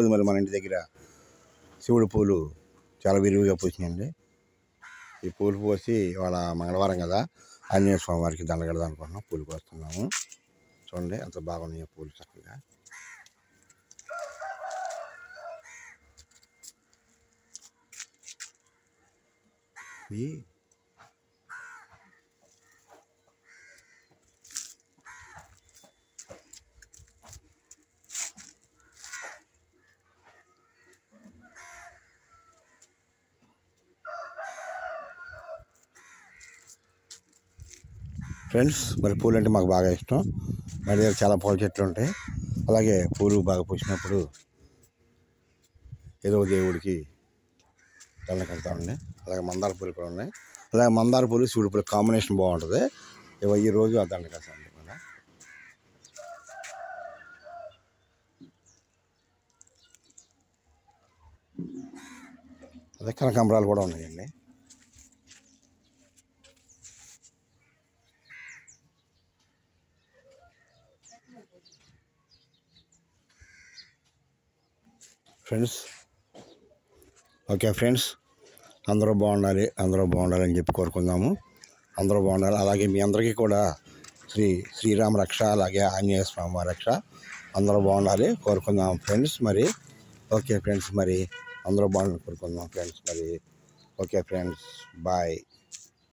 ఈరోజు మరి మన ఇంటి దగ్గర శివుడి పూలు చాలా విరివిగా పూసినాయండి. ఈ పూలు పోసి ఇవాళ మంగళవారం కదా, ఆంజనేయ స్వామి వారికి దండ కడదాం అనుకుంటున్నాం. పూలు కోస్తున్నాము. చూడండి అంత బాగున్నాయి పూలు చక్కగా. ఫ్రెండ్స్, మరి పూలు అంటే మాకు బాగా ఇష్టం. మా దగ్గర చాలా పూల చెట్లు ఉంటాయి. అలాగే పూలు బాగా పూసినప్పుడు ఏదో దేవుడికి దండ కడతామండి. అలాగే మందార పూలు కూడా ఉన్నాయి. అలాగే మందార పూలు శివుడి పూలు కాంబినేషన్ బాగుంటుంది. ఈ రోజు ఆ దండ కడతామండి. మన అదే కనకాంబరాలు కూడా ఉన్నాయండి. ఫ్రెండ్స్, ఓకే ఫ్రెండ్స్, అందరూ బాగుండాలని చెప్పి కోరుకుందాము. అందరూ బాగుండాలి. అలాగే మీ అందరికీ కూడా శ్రీరామ రక్ష, అలాగే ఆంజనేయ స్వామి రక్ష, అందరూ బాగుండాలి కోరుకుందాం ఫ్రెండ్స్. మరి ఓకే ఫ్రెండ్స్, మరి అందరూ బాగుండాలని కోరుకుందాం ఫ్రెండ్స్. మరి ఓకే ఫ్రెండ్స్, బాయ్.